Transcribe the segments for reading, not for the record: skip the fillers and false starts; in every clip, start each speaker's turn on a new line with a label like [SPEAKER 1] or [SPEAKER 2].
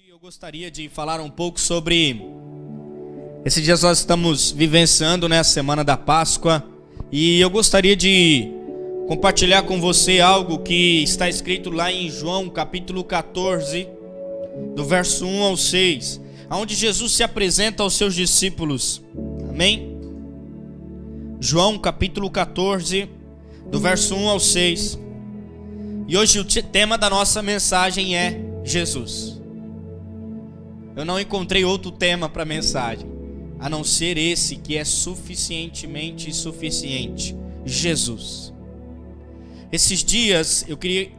[SPEAKER 1] eu gostaria de falar um pouco sobre... Esses dias nós estamos vivenciando, a Semana da Páscoa. E eu gostaria de compartilhar com você algo que está escrito lá em João, capítulo 14, do verso 1 ao 6, onde Jesus se apresenta aos seus discípulos. Amém? João, capítulo 14, do verso 1 ao 6. E hoje o tema da nossa mensagem é Jesus. Eu não encontrei outro tema para a mensagem, a não ser esse que é suficientemente suficiente: Jesus. Esses dias,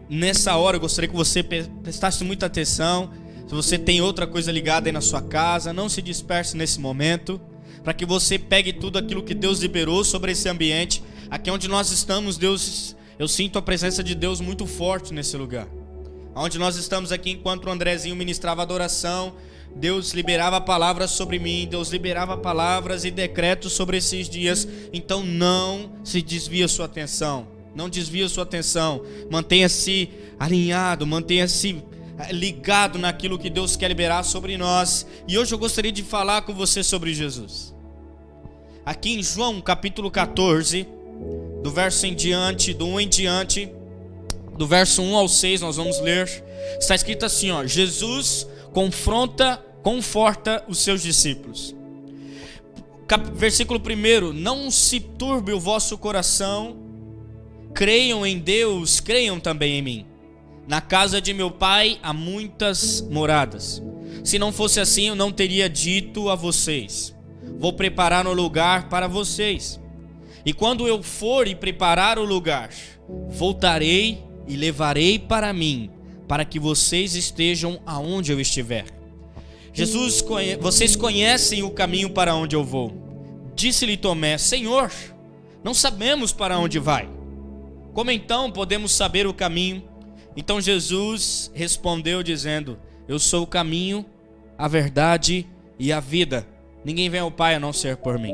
[SPEAKER 1] nessa hora, eu gostaria que você prestasse muita atenção. Se você tem outra coisa ligada aí na sua casa, não se disperse nesse momento, para que você pegue tudo aquilo que Deus liberou sobre esse ambiente. Aqui onde nós estamos, Deus, eu sinto a presença de Deus muito forte nesse lugar. Onde nós estamos aqui, enquanto o Andrezinho ministrava adoração, Deus liberava palavras sobre mim, Deus liberava palavras e decretos sobre esses dias. Então não se desvie a sua atenção, não desvie a sua atenção, mantenha-se alinhado, mantenha-se ligado naquilo que Deus quer liberar sobre nós. E hoje eu gostaria de falar com você sobre Jesus. Aqui em João capítulo 14, do verso em diante, do 1 em diante, do verso 1 ao 6, nós vamos ler. Está escrito assim, Jesus conforta os seus discípulos. Versículo 1: Não se turbe o vosso coração, creiam em Deus, creiam também em mim. Na casa de meu pai há muitas moradas. Se não fosse assim, eu não teria dito a vocês: vou preparar um lugar para vocês. E quando eu for e preparar o lugar, voltarei e levarei para mim, para que vocês estejam aonde eu estiver. Vocês conhecem o caminho para onde eu vou. Disse-lhe Tomé: Senhor, não sabemos para onde vai. Como então podemos saber o caminho? Então Jesus respondeu dizendo: Eu sou o caminho, a verdade e a vida. Ninguém vem ao Pai a não ser por mim.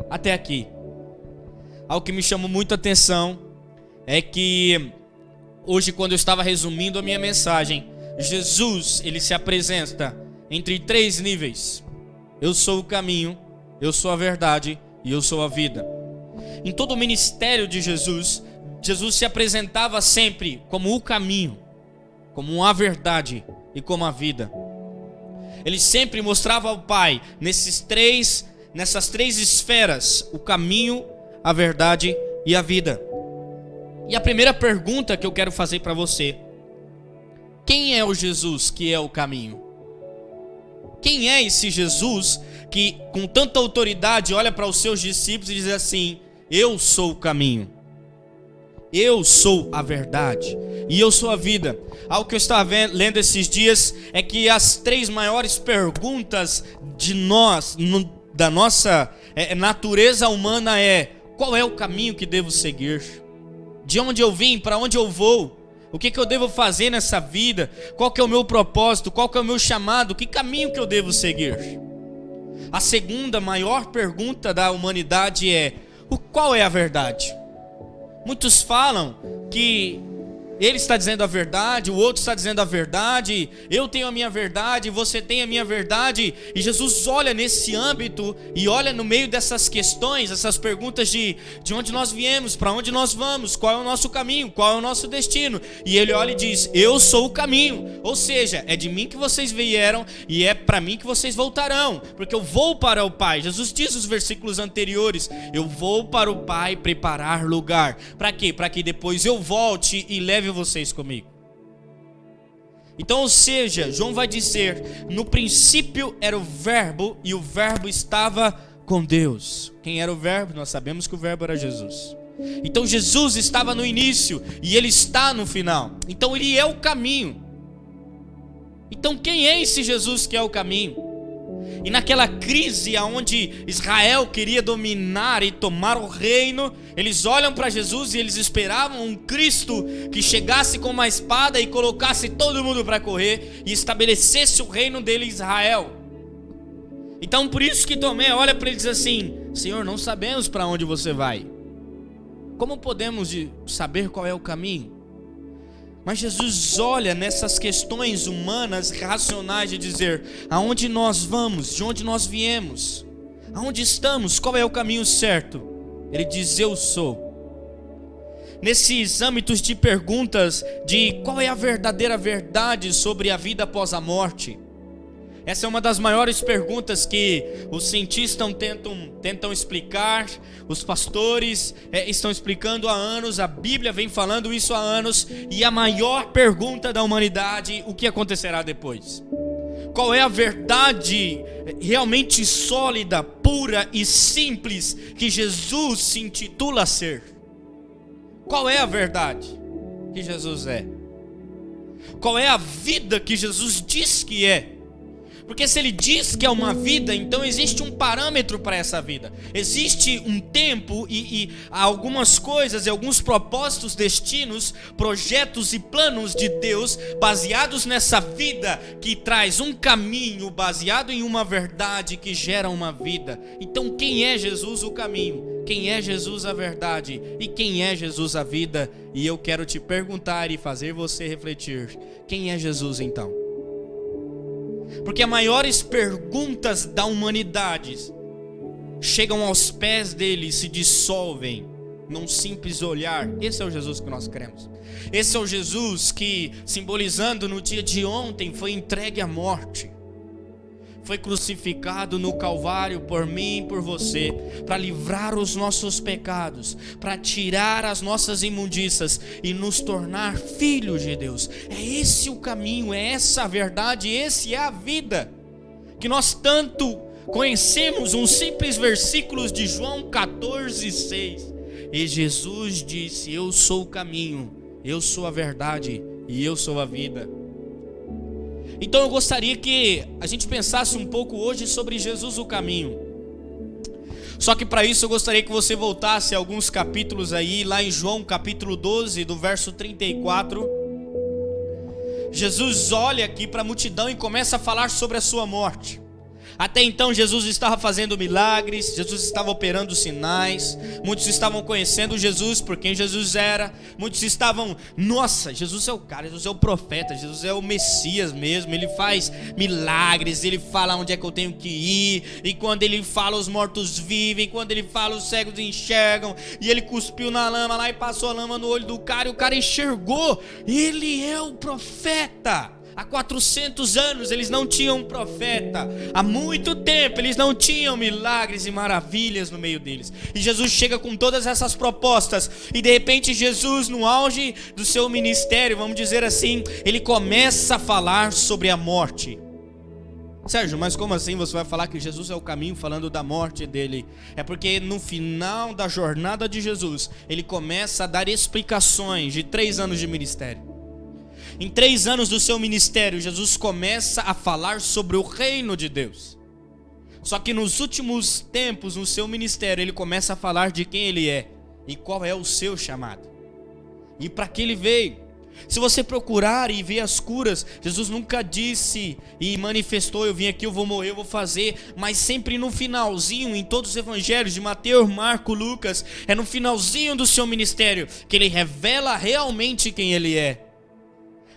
[SPEAKER 1] Até aqui. Algo que me chamou muita atenção é que hoje, quando eu estava resumindo a minha mensagem, Jesus, ele se apresenta entre 3 níveis: eu sou o caminho, eu sou a verdade e eu sou a vida. Em todo o ministério de Jesus, Jesus se apresentava sempre como o caminho, como a verdade e como a vida. Ele sempre mostrava ao Pai nessas três esferas: o caminho, a verdade e a vida. E a primeira pergunta que eu quero fazer para você: quem é o Jesus que é o caminho? Quem é esse Jesus que com tanta autoridade olha para os seus discípulos e diz assim: eu sou o caminho, eu sou a verdade e eu sou a vida? Algo que eu estava lendo esses dias é que as 3 maiores perguntas de nós, da nossa natureza humana é: qual é o caminho que devo seguir? De onde eu vim, para onde eu vou? O que eu devo fazer nessa vida? Qual que é o meu propósito? Qual que é o meu chamado? Que caminho que eu devo seguir? A segunda maior pergunta da humanidade é: qual é a verdade? Muitos falam que ele está dizendo a verdade, o outro está dizendo a verdade, eu tenho a minha verdade, você tem a minha verdade. E Jesus olha nesse âmbito e olha no meio dessas questões, essas perguntas de onde nós viemos, para onde nós vamos, qual é o nosso caminho, qual é o nosso destino. E ele olha e diz: eu sou o caminho, ou seja, é de mim que vocês vieram e é para mim que vocês voltarão, porque eu vou para o Pai. Jesus diz nos versículos anteriores: eu vou para o Pai preparar lugar. Para quê? Para que depois eu volte e leve vocês comigo. Então, ou seja, João vai dizer: no princípio era o verbo e o verbo estava com Deus. Quem era o verbo? Nós sabemos que o verbo era Jesus. Então Jesus estava no início e ele está no final. Então ele é o caminho. Então quem é esse Jesus que é o caminho? E naquela crise onde Israel queria dominar e tomar o reino, eles olham para Jesus e eles esperavam um Cristo que chegasse com uma espada e colocasse todo mundo para correr e estabelecesse o reino dele em Israel. Então por isso que Tomé olha para ele e diz assim: Senhor, não sabemos para onde você vai. Como podemos saber qual é o caminho? Mas Jesus olha nessas questões humanas, racionais, de dizer: aonde nós vamos, de onde nós viemos, aonde estamos, qual é o caminho certo? Ele diz: eu sou. Nesses âmbitos de perguntas de qual é a verdadeira verdade sobre a vida após a morte, essa é uma das maiores perguntas que os cientistas tentam explicar, os pastores estão explicando há anos, a Bíblia vem falando isso há anos, e a maior pergunta da humanidade: o que acontecerá depois? Qual é a verdade realmente sólida, pura e simples que Jesus se intitula ser? Qual é a verdade que Jesus é? Qual é a vida que Jesus diz que é? Porque se ele diz que é uma vida, então existe um parâmetro para essa vida. Existe um tempo e algumas coisas e alguns propósitos, destinos, projetos e planos de Deus baseados nessa vida que traz um caminho baseado em uma verdade que gera uma vida. Então quem é Jesus o caminho? Quem é Jesus a verdade? E quem é Jesus a vida? E eu quero te perguntar e fazer você refletir: quem é Jesus então? Porque as maiores perguntas da humanidade chegam aos pés dele e se dissolvem num simples olhar. Esse é o Jesus que nós queremos. Esse é o Jesus que, simbolizando no dia de ontem, foi entregue à morte, foi crucificado no Calvário por mim e por você, para livrar os nossos pecados, para tirar as nossas imundícias e nos tornar filhos de Deus. É esse o caminho, é essa a verdade, esse é a vida que nós tanto conhecemos. Um simples versículo de João 14:6. E Jesus disse: eu sou o caminho, eu sou a verdade e eu sou a vida. Então eu gostaria que a gente pensasse um pouco hoje sobre Jesus o caminho. Só que para isso eu gostaria que você voltasse a alguns capítulos aí, lá em João capítulo 12, do verso 34. Jesus olha aqui para a multidão e começa a falar sobre a sua morte. Até então Jesus estava fazendo milagres, Jesus estava operando sinais, muitos estavam conhecendo Jesus por quem Jesus era, muitos estavam: nossa, Jesus é o cara, Jesus é o profeta, Jesus é o Messias mesmo, ele faz milagres, ele fala onde é que eu tenho que ir, e quando ele fala os mortos vivem, quando ele fala os cegos enxergam, e ele cuspiu na lama lá e passou a lama no olho do cara e o cara enxergou. Ele é o profeta. Há 400 anos eles não tinham um profeta. Há muito tempo eles não tinham milagres e maravilhas no meio deles. E Jesus chega com todas essas propostas. E de repente Jesus, no auge do seu ministério, vamos dizer assim, ele começa a falar sobre a morte. Sérgio, mas como assim você vai falar que Jesus é o caminho falando da morte dele? É porque no final da jornada de Jesus, ele começa a dar explicações de 3 anos de ministério. Em 3 anos do seu ministério, Jesus começa a falar sobre o reino de Deus. Só que nos últimos tempos, no seu ministério, ele começa a falar de quem ele é e qual é o seu chamado e para que ele veio. Se você procurar e ver as curas, Jesus nunca disse e manifestou: eu vim aqui, eu vou morrer, eu vou fazer. Mas sempre no finalzinho, em todos os evangelhos de Mateus, Marcos, Lucas, é no finalzinho do seu ministério que ele revela realmente quem ele é.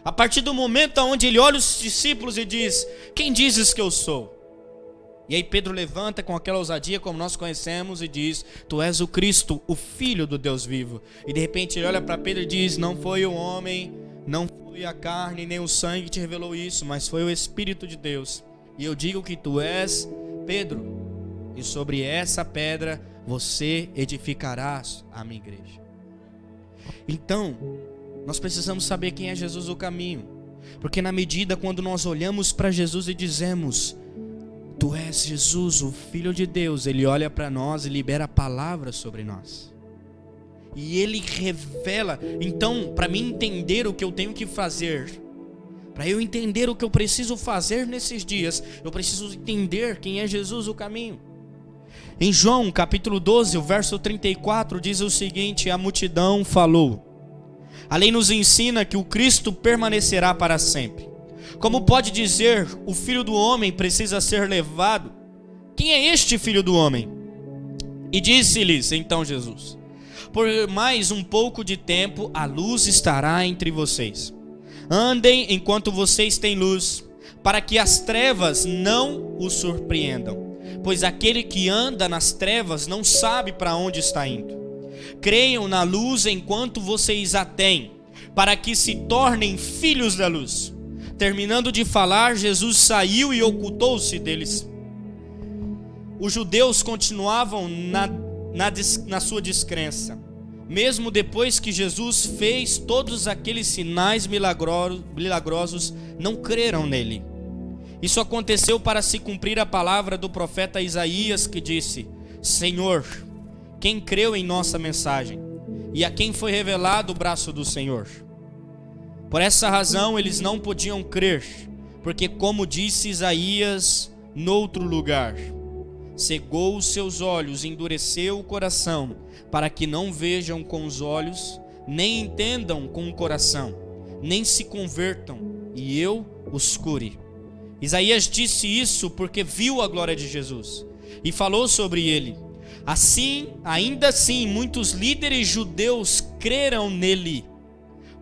[SPEAKER 1] A partir do momento onde ele olha os discípulos e diz: quem dizes que eu sou? E aí Pedro levanta com aquela ousadia como nós conhecemos e diz: tu és o Cristo, o Filho do Deus vivo. E de repente ele olha para Pedro e diz: não foi o homem, não foi a carne nem o sangue que te revelou isso, mas foi o Espírito de Deus. E eu digo que tu és Pedro, e sobre essa pedra você edificarás a minha igreja. Então nós precisamos saber quem é Jesus o caminho, porque na medida quando nós olhamos para Jesus e dizemos: tu és Jesus, o Filho de Deus, ele olha para nós e libera a palavra sobre nós. E ele revela. Então, para mim entender o que eu tenho que fazer, para eu entender o que eu preciso fazer nesses dias, eu preciso entender quem é Jesus o caminho. Em João capítulo 12, o verso 34 diz o seguinte: a multidão falou: a lei nos ensina que o Cristo permanecerá para sempre. Como pode dizer, o Filho do Homem precisa ser levado? Quem é este Filho do Homem? E disse-lhes então Jesus: por mais um pouco de tempo a luz estará entre vocês. Andem enquanto vocês têm luz, para que as trevas não os surpreendam. Pois aquele que anda nas trevas não sabe para onde está indo. Creiam na luz enquanto vocês a têm, para que se tornem filhos da luz. Terminando de falar, Jesus saiu e ocultou-se deles. Os judeus continuavam na sua descrença, mesmo depois que Jesus fez todos aqueles sinais milagrosos, não creram nele. Isso aconteceu para se cumprir a palavra do profeta Isaías, que disse: Senhor, quem creu em nossa mensagem? E a quem foi revelado o braço do Senhor? Por essa razão eles não podiam crer, porque, como disse Isaías noutro lugar, cegou os seus olhos, endureceu o coração, para que não vejam com os olhos, nem entendam com o coração, nem se convertam, e eu os cure. Isaías disse isso porque viu a glória de Jesus e falou sobre ele. Assim, ainda assim, muitos líderes judeus creram nele.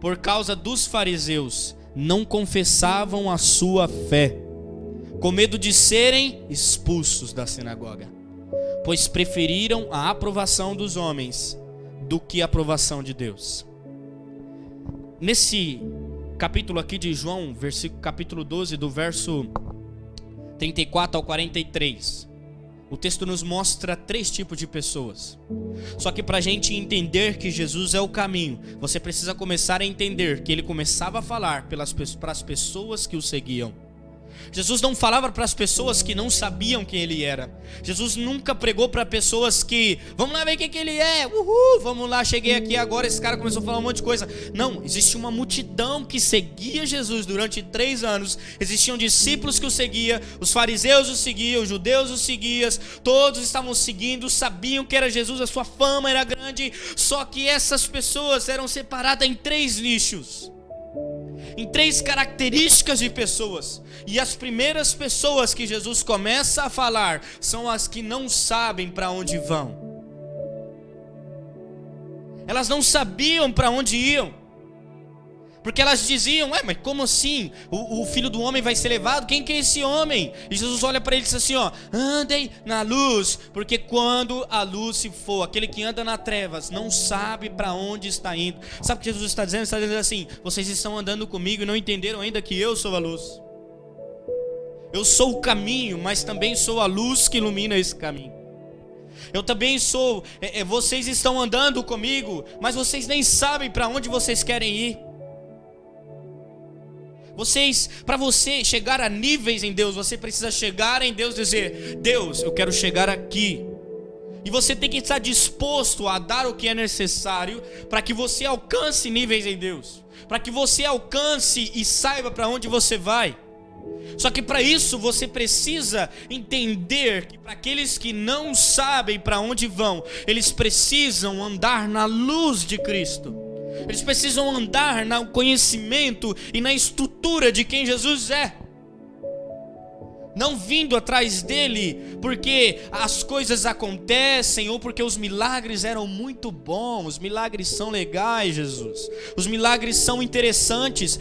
[SPEAKER 1] Por causa dos fariseus, não confessavam a sua fé, com medo de serem expulsos da sinagoga, pois preferiram a aprovação dos homens do que a aprovação de Deus. Nesse capítulo aqui de João, capítulo 12, do verso 34 ao 43, o texto nos mostra 3 tipos de pessoas. Só que para a gente entender que Jesus é o caminho, você precisa começar a entender que ele começava a falar para as pessoas que o seguiam. Jesus não falava para as pessoas que não sabiam quem ele era. Jesus nunca pregou para pessoas que, vamos lá ver quem que ele é, vamos lá, cheguei aqui agora, esse cara começou a falar um monte de coisa. Não, existia uma multidão que seguia Jesus durante 3 anos. Existiam discípulos que o seguiam, os fariseus o seguiam, os judeus o seguiam, todos estavam seguindo, sabiam que era Jesus, a sua fama era grande. Só que essas pessoas eram separadas em 3 nichos, em 3 características de pessoas. E as primeiras pessoas que Jesus começa a falar são as que não sabem para onde vão. Elas não sabiam para onde iam, porque elas diziam: mas como assim? O filho do homem vai ser levado? Quem que é esse homem? E Jesus olha para eles e diz assim: andem na luz, porque quando a luz se for, aquele que anda nas trevas não sabe para onde está indo. Sabe o que Jesus está dizendo? Ele está dizendo assim: vocês estão andando comigo e não entenderam ainda que eu sou a luz. Eu sou o caminho, mas também sou a luz que ilumina esse caminho. Eu também sou, vocês estão andando comigo, mas vocês nem sabem para onde vocês querem ir. Para você chegar a níveis em Deus, você precisa chegar em Deus e dizer: Deus, eu quero chegar aqui. E você tem que estar disposto a dar o que é necessário para que você alcance níveis em Deus, para que você alcance e saiba para onde você vai. Só que para isso você precisa entender que para aqueles que não sabem para onde vão, eles precisam andar na luz de Cristo. Eles precisam andar no conhecimento e na estrutura de quem Jesus é. Não vindo atrás dele porque as coisas acontecem ou porque os milagres eram muito bons. Os milagres são legais, Jesus. Os milagres são interessantes.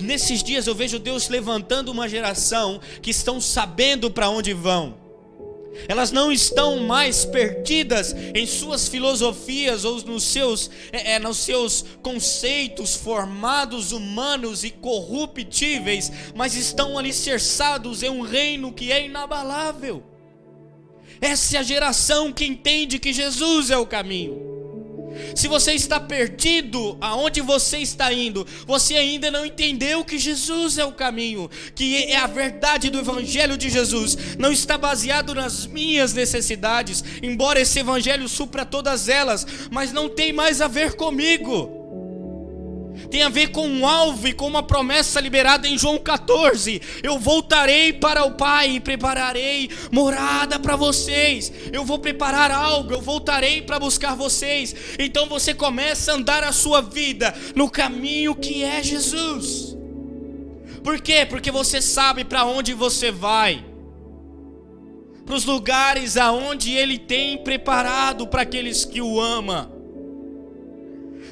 [SPEAKER 1] Nesses dias eu vejo Deus levantando uma geração que estão sabendo para onde vão. Elas não estão mais perdidas em suas filosofias ou nos seus conceitos formados humanos e corruptíveis, mas estão alicerçados em um reino que é inabalável. Essa é a geração que entende que Jesus é o caminho. Se você está perdido aonde você está indo, você ainda não entendeu que Jesus é o caminho, que é a verdade do evangelho de Jesus. Não está baseado nas minhas necessidades, embora esse evangelho supra todas elas, mas não tem mais a ver comigo. Tem a ver com um alvo e com uma promessa liberada em João 14. Eu voltarei para o Pai e prepararei morada para vocês. Eu vou preparar algo, eu voltarei para buscar vocês. Então você começa a andar a sua vida no caminho que é Jesus. Por quê? Porque você sabe para onde você vai, para os lugares aonde Ele tem preparado para aqueles que o amam.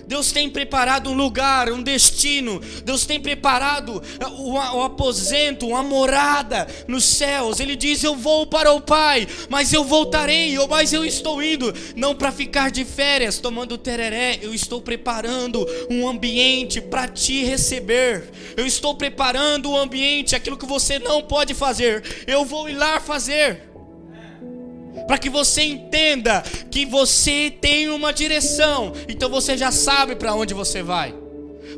[SPEAKER 1] Deus tem preparado um lugar, um destino. Deus tem preparado um aposento, uma morada nos céus. Ele diz: eu vou para o Pai, mas eu voltarei, mas eu estou indo, não para ficar de férias tomando tereré. Eu estou preparando um ambiente para te receber. Eu estou preparando um ambiente, aquilo que você não pode fazer, eu vou ir lá fazer. Para que você entenda que você tem uma direção, então você já sabe para onde você vai.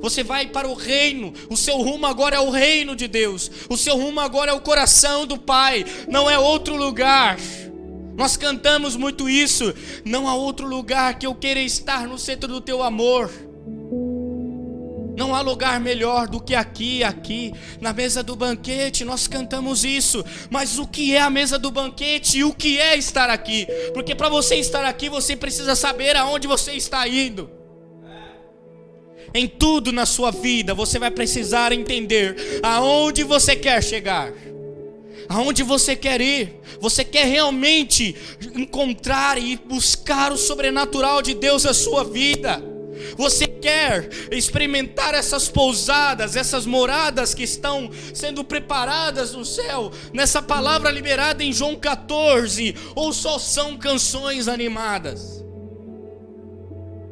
[SPEAKER 1] Você vai para o reino, o seu rumo agora é o reino de Deus, o seu rumo agora é o coração do Pai, não é outro lugar. Nós cantamos muito isso: não há outro lugar que eu queira estar no centro do teu amor. Não há lugar melhor do que aqui, na mesa do banquete. Nós cantamos isso, mas o que é a mesa do banquete e o que é estar aqui? Porque para você estar aqui, você precisa saber aonde você está indo. Em tudo na sua vida, você vai precisar entender aonde você quer chegar, aonde você quer ir. Você quer realmente encontrar e buscar o sobrenatural de Deus na sua vida. Você quer experimentar essas pousadas, essas moradas que estão sendo preparadas no céu, nessa palavra liberada em João 14, ou só são canções animadas?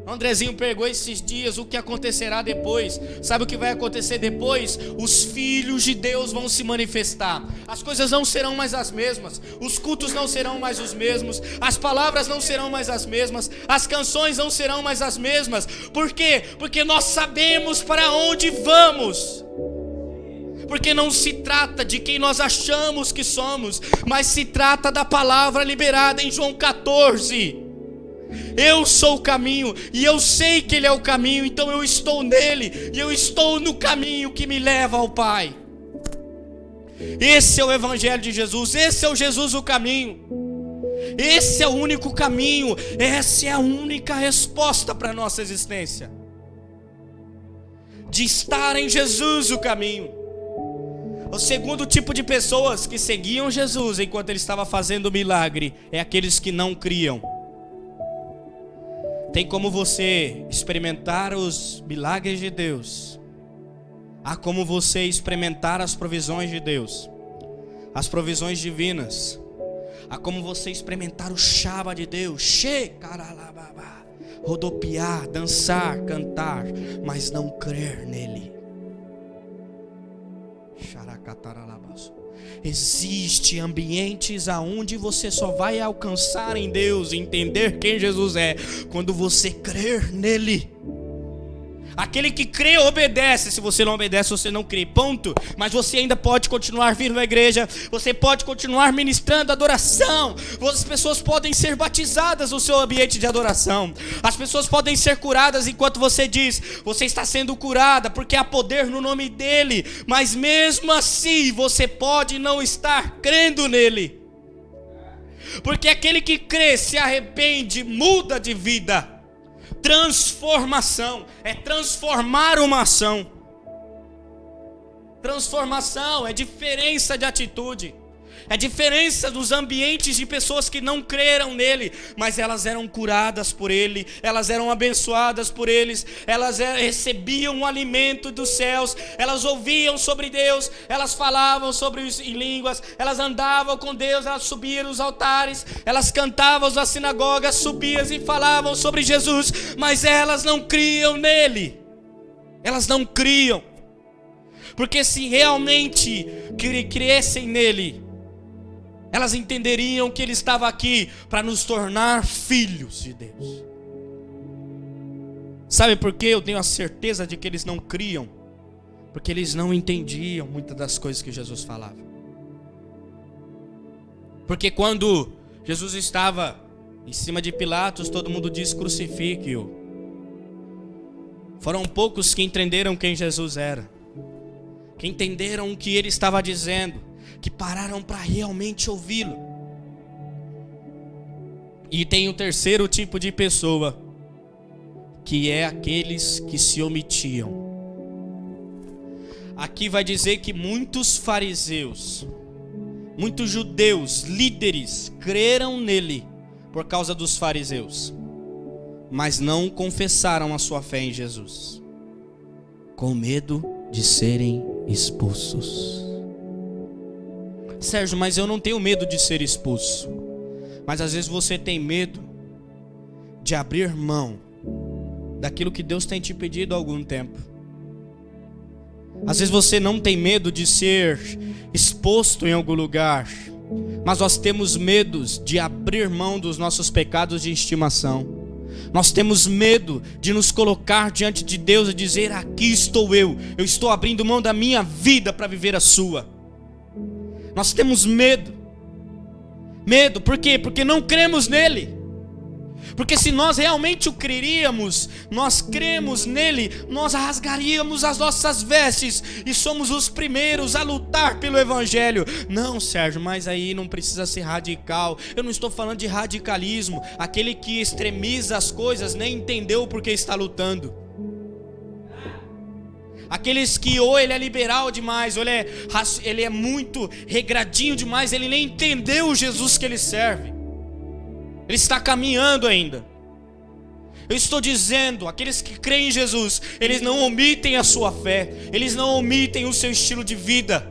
[SPEAKER 1] Andrezinho pregou esses dias o que acontecerá depois. Sabe o que vai acontecer depois? Os filhos de Deus vão se manifestar. As coisas não serão mais as mesmas, os cultos não serão mais os mesmos, as palavras não serão mais as mesmas, as canções não serão mais as mesmas. Por quê? Porque nós sabemos para onde vamos. Porque não se trata de quem nós achamos que somos, mas se trata da palavra liberada em João 14. Eu sou o caminho, e eu sei que Ele é o caminho, então eu estou nele, e eu estou no caminho que me leva ao Pai. Esse é o Evangelho de Jesus, esse é o Jesus o caminho, esse é o único caminho, essa é a única resposta para a nossa existência, de estar em Jesus o caminho. O segundo tipo de pessoas que seguiam Jesus enquanto Ele estava fazendo o milagre é aqueles que não criam. Tem como você experimentar os milagres de Deus, há como você experimentar as provisões de Deus, as provisões divinas, há como você experimentar o Shaba de Deus, rodopiar, dançar, cantar, mas não crer nele. Existem ambientes aonde você só vai alcançar em Deus, entender quem Jesus é, quando você crer nele. Aquele que crê obedece. Se você não obedece, você não crê, ponto. Mas você ainda pode continuar vindo à igreja, você pode continuar ministrando adoração, as pessoas podem ser batizadas no seu ambiente de adoração, as pessoas podem ser curadas enquanto você diz: você está sendo curada porque há poder no nome dele. Mas mesmo assim você pode não estar crendo nele, porque aquele que crê, se arrepende, muda de vida. Transformação é transformar uma ação. Transformação é diferença de atitude. É diferença dos ambientes de pessoas que não creram nele, mas elas eram curadas por ele, elas eram abençoadas por eles, elas recebiam o alimento dos céus, elas ouviam sobre Deus, elas falavam em línguas, elas andavam com Deus, elas subiam nos altares, elas cantavam nas sinagogas, subiam e falavam sobre Jesus, mas elas não criam nele. Elas não criam, porque se realmente crescem nele, elas entenderiam que Ele estava aqui para nos tornar filhos de Deus. Sabe por que eu tenho a certeza de que eles não criam? Porque eles não entendiam muitas das coisas que Jesus falava. Porque quando Jesus estava em cima de Pilatos, todo mundo diz: crucifique-o. Foram poucos que entenderam quem Jesus era, que entenderam o que Ele estava dizendo, que pararam para realmente ouvi-lo. E tem o terceiro tipo de pessoa, que é aqueles que se omitiam. Aqui vai dizer que muitos fariseus, muitos judeus, líderes, creram nele por causa dos fariseus. mas não confessaram a sua fé em Jesus, com medo de serem expulsos. Sérgio, mas eu não tenho medo de ser expulso. Mas às vezes você tem medo de abrir mão daquilo que Deus tem te pedido há algum tempo. Às vezes você não tem medo de ser exposto em algum lugar, mas nós temos medos de abrir mão dos nossos pecados de estimação. Nós temos medo de nos colocar diante de Deus e dizer: aqui estou eu estou abrindo mão da minha vida para viver a sua. Nós temos medo. Medo, por quê? Porque não cremos nele. Porque se nós realmente o creríamos, nós cremos nele, nós rasgaríamos as nossas vestes e somos os primeiros a lutar pelo evangelho. Não, Sérgio, mas aí não precisa ser radical. Eu não estou falando de radicalismo. Aquele que extremiza as coisas nem entendeu porque está lutando. Aqueles que ou ele é liberal demais, ou ele é muito regradinho demais, ele nem entendeu o Jesus que ele serve. Ele está caminhando ainda. Eu estou dizendo, aqueles que creem em Jesus, eles não omitem a sua fé, eles não omitem o seu estilo de vida.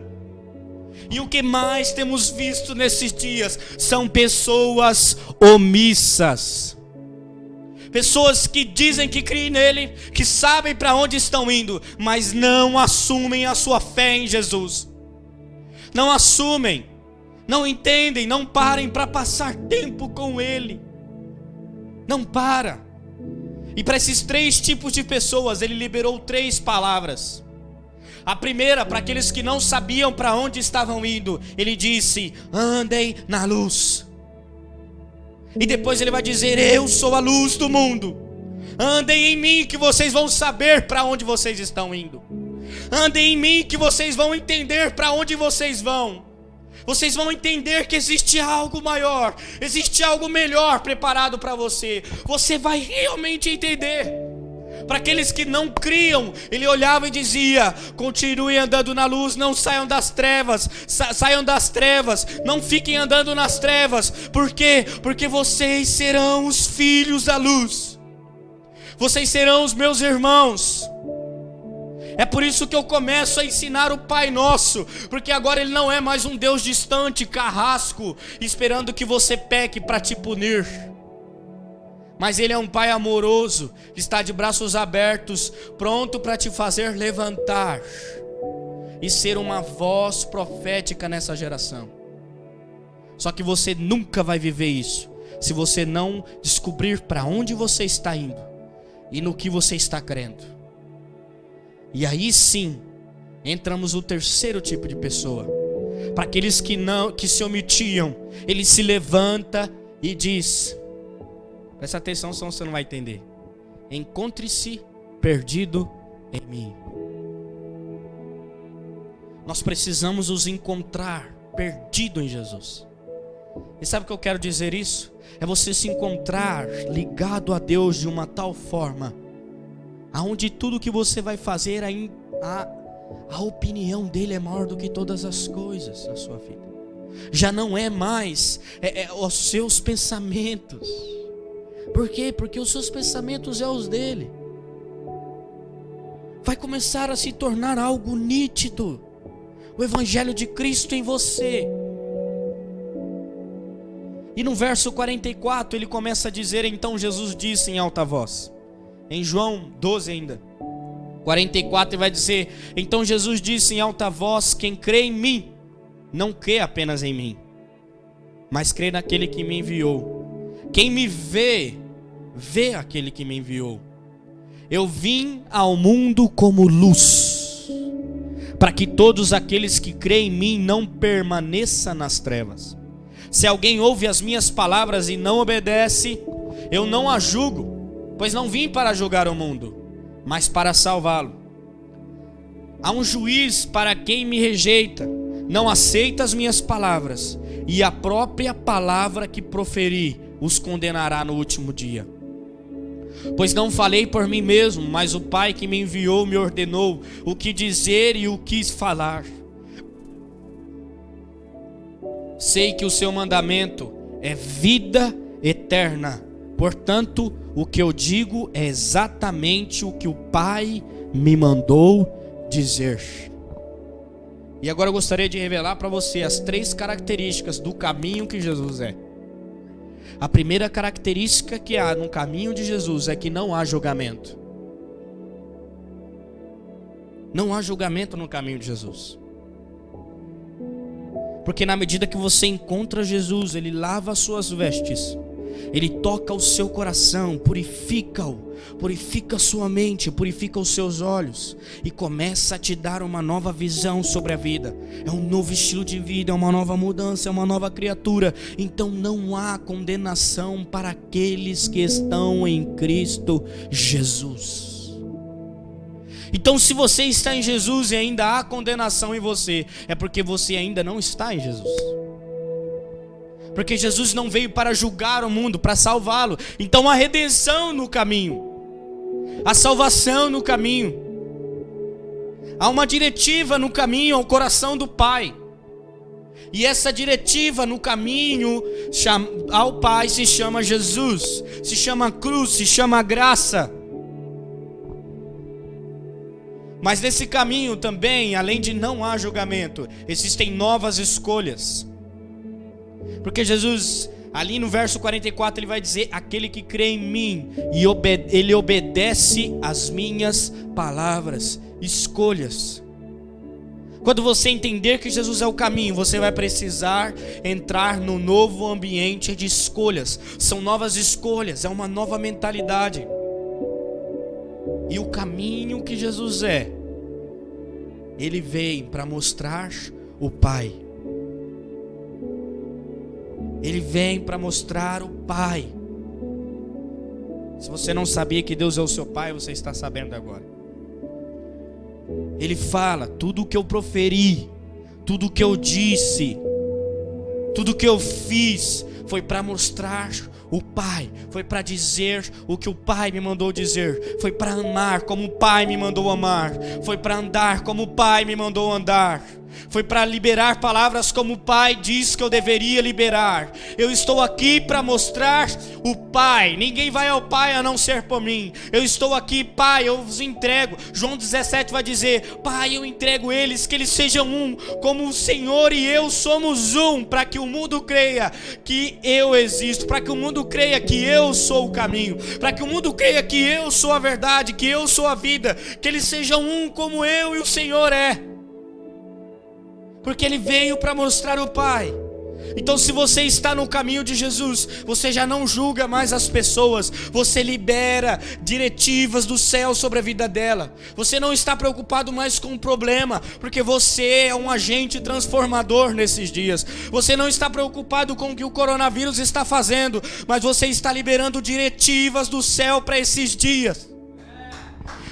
[SPEAKER 1] E o que mais temos visto nesses dias são pessoas omissas. Pessoas que dizem que creem nele, que sabem para onde estão indo, mas não assumem a sua fé em Jesus. Não assumem, não entendem, não parem para passar tempo com ele. Não para. E para esses 3 tipos de pessoas, ele liberou 3 palavras. A primeira, para aqueles que não sabiam para onde estavam indo, ele disse: andem na luz. E depois ele vai dizer: eu sou a luz do mundo. Andem em mim que vocês vão saber para onde vocês estão indo. Andem em mim que vocês vão entender para onde vocês vão. Vocês vão entender que existe algo maior, existe algo melhor preparado para você. Você vai realmente entender. Para aqueles que não criam, ele olhava e dizia: continuem andando na luz, não saiam das trevas. Saiam das trevas, não fiquem andando nas trevas. Por quê? Porque vocês serão os filhos da luz. Vocês serão os meus irmãos. É por isso que eu começo a ensinar o Pai Nosso, porque agora ele não é mais um Deus distante, carrasco, esperando que você peque para te punir. Mas ele é um Pai amoroso, que está de braços abertos, pronto para te fazer levantar e ser uma voz profética nessa geração. Só que você nunca vai viver isso se você não descobrir para onde você está indo e no que você está crendo. E aí sim, entramos no 3º tipo de pessoa. Para aqueles que se omitiam, ele se levanta e diz: presta atenção, senão você não vai entender. Encontre-se perdido em mim. Nós precisamos nos encontrar perdido em Jesus. E sabe o que eu quero dizer isso? É você se encontrar ligado a Deus de uma tal forma aonde tudo que você vai fazer, a opinião dele é maior do que todas as coisas na sua vida. Já não é mais os seus pensamentos. Por quê? Porque os seus pensamentos é os dele. Vai começar a se tornar algo nítido, o evangelho de Cristo em você. E no verso 44 ele começa a dizer: então Jesus disse em alta voz. Em João 12 ainda 44 ele vai dizer: então Jesus disse em alta voz: quem crê em mim, não crê apenas em mim, mas crê naquele que me enviou. Quem me vê, vê aquele que me enviou. Eu vim ao mundo como luz, para que todos aqueles que creem em mim não permaneçam nas trevas. Se alguém ouve as minhas palavras e não obedece, eu não a julgo, pois não vim para julgar o mundo, mas para salvá-lo. Há um juiz para quem me rejeita, não aceita as minhas palavras, e a própria palavra que proferi os condenará no último dia. Pois não falei por mim mesmo, mas o Pai que me enviou me ordenou o que dizer e o que falar. Sei que o seu mandamento é vida eterna. Portanto, o que eu digo é exatamente o que o Pai me mandou dizer. E agora eu gostaria de revelar para você as 3 características do caminho que Jesus é. A primeira característica que há no caminho de Jesus é que não há julgamento. Não há julgamento no caminho de Jesus. Porque na medida que você encontra Jesus, Ele lava as suas vestes, Ele toca o seu coração, purifica-o, purifica a sua mente, purifica os seus olhos e começa a te dar uma nova visão sobre a vida. É um novo estilo de vida, é uma nova mudança, é uma nova criatura. Então não há condenação para aqueles que estão em Cristo Jesus. Então, se você está em Jesus e ainda há condenação em você, é porque você ainda não está em Jesus. Porque Jesus não veio para julgar o mundo, para salvá-lo. Então há redenção no caminho, há salvação no caminho, há uma diretiva no caminho ao coração do Pai. E essa diretiva no caminho ao Pai se chama Jesus, se chama cruz, se chama graça. Mas nesse caminho também, além de não há julgamento, existem novas escolhas. Porque Jesus, ali no verso 44, ele vai dizer: aquele que crê em mim, e ele obedece às minhas palavras, escolhas. Quando você entender que Jesus é o caminho, você vai precisar entrar no novo ambiente de escolhas. São novas escolhas, é uma nova mentalidade. E o caminho que Jesus é, Ele vem para mostrar o Pai. Ele vem para mostrar o Pai. Se você não sabia que Deus é o seu Pai, você está sabendo agora. Ele fala: tudo o que eu proferi, tudo o que eu disse, tudo o que eu fiz, foi para mostrar o Pai, foi para dizer o que o Pai me mandou dizer, foi para amar como o Pai me mandou amar, foi para andar como o Pai me mandou andar, foi para liberar palavras como o Pai diz que eu deveria liberar. Eu estou aqui para mostrar o Pai. Ninguém vai ao Pai a não ser por mim. Eu estou aqui, Pai, eu vos entrego. João 17 vai dizer: Pai, eu entrego eles, que eles sejam um, como o Senhor e eu somos um, para que o mundo creia que eu existo, para que o mundo creia que eu sou o caminho, para que o mundo creia que eu sou a verdade, que eu sou a vida, que eles sejam um como eu e o Senhor é. Porque Ele veio para mostrar o Pai. Então, se você está no caminho de Jesus, você já não julga mais as pessoas, você libera diretivas do céu sobre a vida dela. Você não está preocupado mais com o problema, porque você é um agente transformador nesses dias. Você não está preocupado com o que o coronavírus está fazendo, mas você está liberando diretivas do céu para esses dias.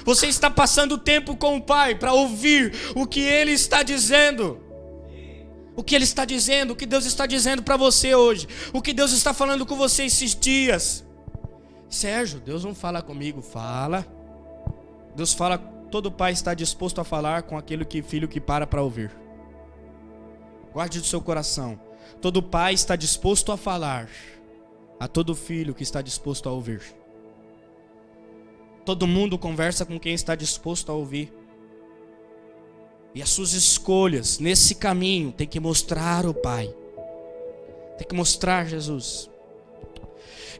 [SPEAKER 1] Você está passando tempo com o Pai para ouvir o que Ele está dizendo. O que Ele está dizendo, o que Deus está dizendo para você hoje, o que Deus está falando com você esses dias. Sérgio, Deus não fala comigo. Fala. Deus fala, todo pai está disposto a falar com aquele filho que para ouvir. Guarde do seu coração. Todo pai está disposto a falar a todo filho que está disposto a ouvir. Todo mundo conversa com quem está disposto a ouvir. E as suas escolhas nesse caminho tem que mostrar o Pai, tem que mostrar Jesus.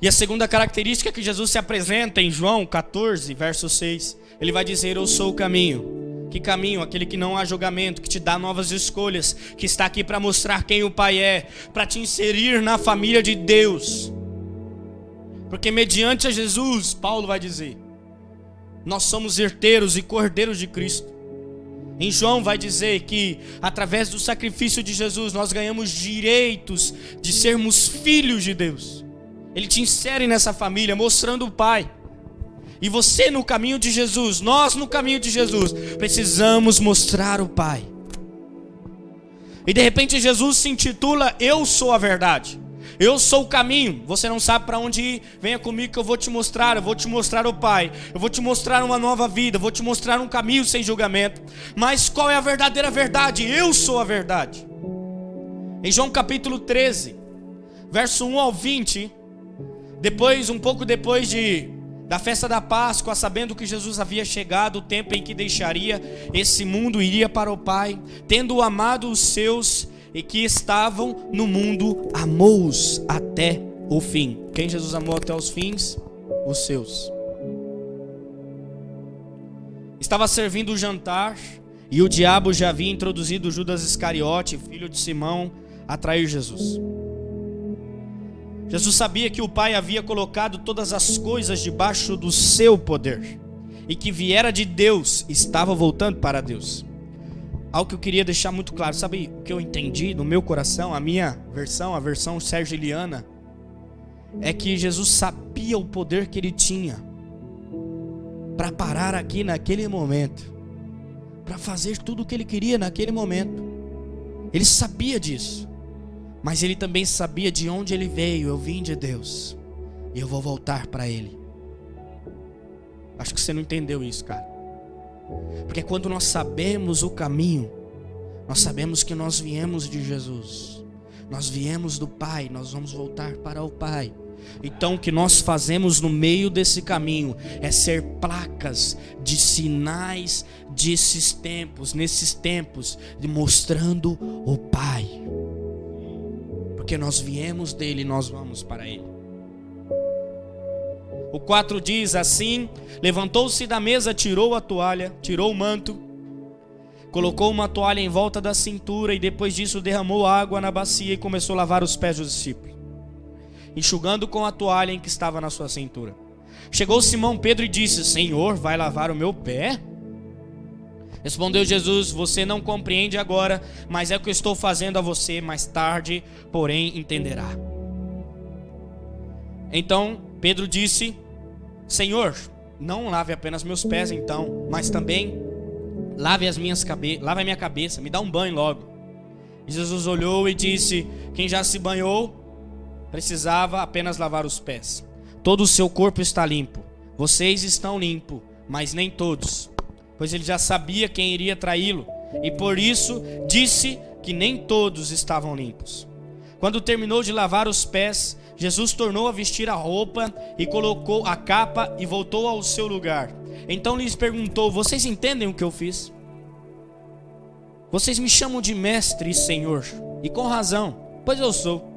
[SPEAKER 1] E a segunda característica que Jesus se apresenta em João 14, verso 6, Ele vai dizer: eu sou o caminho. Que caminho? Aquele que não há julgamento, que te dá novas escolhas, que está aqui para mostrar quem o Pai é, para te inserir na família de Deus. Porque mediante a Jesus, Paulo vai dizer, nós somos herdeiros e cordeiros de Cristo. Em João vai dizer que através do sacrifício de Jesus nós ganhamos direitos de sermos filhos de Deus. Ele te insere nessa família mostrando o Pai. E você no caminho de Jesus, nós no caminho de Jesus, precisamos mostrar o Pai. E de repente Jesus se intitula: eu sou a verdade, eu sou o caminho. Você não sabe para onde ir? Venha comigo que eu vou te mostrar. Eu vou te mostrar o Pai. Eu vou te mostrar uma nova vida. Eu vou te mostrar um caminho sem julgamento. Mas qual é a verdadeira verdade? Eu sou a verdade. Em João capítulo 13, verso 1 ao 20, Um pouco depois da festa da Páscoa, sabendo que Jesus havia chegado, o tempo em que deixaria esse mundo, iria para o Pai, tendo amado os seus e que estavam no mundo, amou-os até o fim. Quem Jesus amou até os fins? Os seus. Estava servindo o jantar e o diabo já havia introduzido Judas Iscariote, filho de Simão, a trair Jesus. Jesus sabia que o Pai havia colocado todas as coisas debaixo do seu poder e que viera de Deus, estava voltando para Deus. Algo que eu queria deixar muito claro, sabe o que eu entendi no meu coração, a minha versão, a versão sergiliana, é que Jesus sabia o poder que ele tinha para parar aqui naquele momento, para fazer tudo o que ele queria naquele momento. Ele sabia disso, mas ele também sabia de onde ele veio. Eu vim de Deus e eu vou voltar para ele. Acho que você não entendeu isso, cara. Porque quando nós sabemos o caminho, nós sabemos que nós viemos de Jesus, nós viemos do Pai, nós vamos voltar para o Pai. Então o que nós fazemos no meio desse caminho é ser placas de sinais nesses tempos, mostrando o Pai. Porque nós viemos dele e nós vamos para ele. O 4 diz assim: levantou-se da mesa, tirou a toalha, tirou o manto, colocou uma toalha em volta da cintura e depois disso derramou água na bacia e começou a lavar os pés dos discípulos, enxugando com a toalha em que estava na sua cintura. Chegou Simão Pedro e disse: Senhor, vai lavar o meu pé? Respondeu Jesus: você não compreende agora, mas é o que eu estou fazendo a você. Mais tarde, porém, entenderá. Então Pedro disse: Senhor, não lave apenas meus pés então, mas também lave a minha cabeça, me dá um banho logo. E Jesus olhou e disse: quem já se banhou precisava apenas lavar os pés. Todo o seu corpo está limpo. Vocês estão limpos, mas nem todos. Pois ele já sabia quem iria traí-lo, e por isso disse que nem todos estavam limpos. Quando terminou de lavar os pés, Jesus tornou a vestir a roupa e colocou a capa e voltou ao seu lugar. Então lhes perguntou: vocês entendem o que eu fiz? Vocês me chamam de mestre e senhor, e com razão, pois eu sou.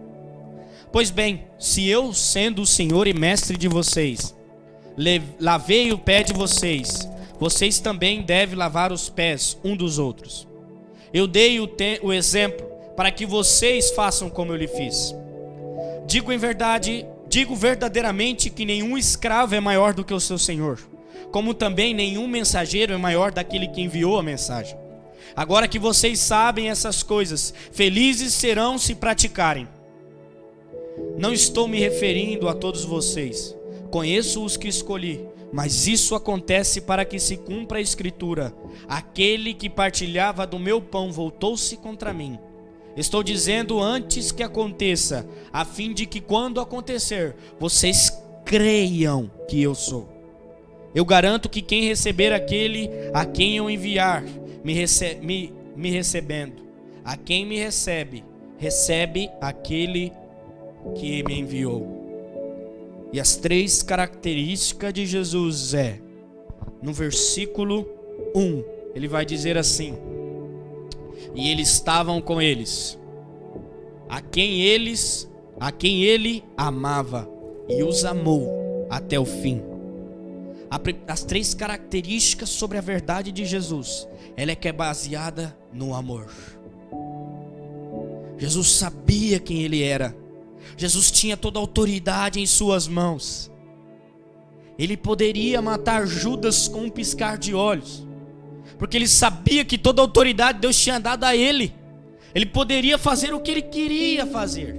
[SPEAKER 1] Pois bem, se eu, sendo o senhor e mestre de vocês, lavei o pé de vocês, vocês também devem lavar os pés um dos outros. Eu dei o exemplo para que vocês façam como eu lhe fiz. Digo verdadeiramente que nenhum escravo é maior do que o seu senhor, como também nenhum mensageiro é maior daquele que enviou a mensagem. Agora que vocês sabem essas coisas, felizes serão se praticarem. Não estou me referindo a todos vocês, conheço os que escolhi, mas isso acontece para que se cumpra a escritura: aquele que partilhava do meu pão voltou-se contra mim. Estou dizendo antes que aconteça, a fim de que quando acontecer, vocês creiam que eu sou. Eu garanto que quem receber aquele a quem eu enviar, me recebendo. A quem me recebe, recebe aquele que me enviou. E as 3 características de Jesus no versículo 1, ele vai dizer assim: e eles estavam com eles, a quem ele amava, e os amou até o fim. As 3 características sobre a verdade de Jesus, ela é que é baseada no amor. Jesus sabia quem ele era. Jesus tinha toda a autoridade em suas mãos. Ele poderia matar Judas com um piscar de olhos, porque ele sabia que toda a autoridade Deus tinha dado a ele. Ele poderia fazer o que ele queria fazer,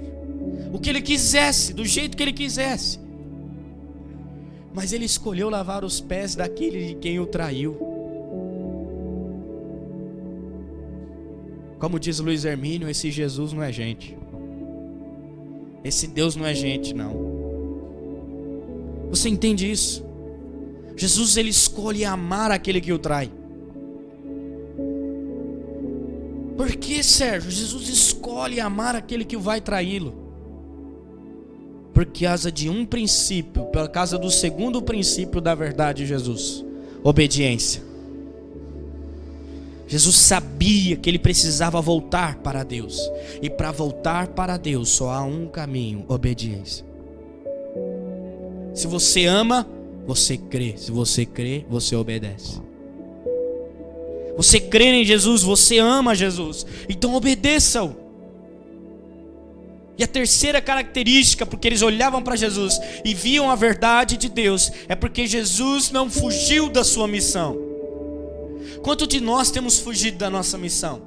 [SPEAKER 1] o que ele quisesse, do jeito que ele quisesse. Mas ele escolheu lavar os pés daquele de quem o traiu. Como diz Luiz Hermínio, esse Jesus não é gente. Esse Deus não é gente, não. Você entende isso? Jesus, ele escolhe amar aquele que o trai. Por que, Sérgio? Jesus escolhe amar aquele que vai traí-lo. Por causa de um princípio, por causa do segundo princípio da verdade de Jesus: obediência. Jesus sabia que ele precisava voltar para Deus. E para voltar para Deus só há um caminho: obediência. Se você ama, você crê. Se você crê, você obedece. Você crê em Jesus, você ama Jesus, então obedeça-o. E a terceira característica, porque eles olhavam para Jesus e viam a verdade de Deus, é porque Jesus não fugiu da sua missão. Quanto de nós temos fugido da nossa missão?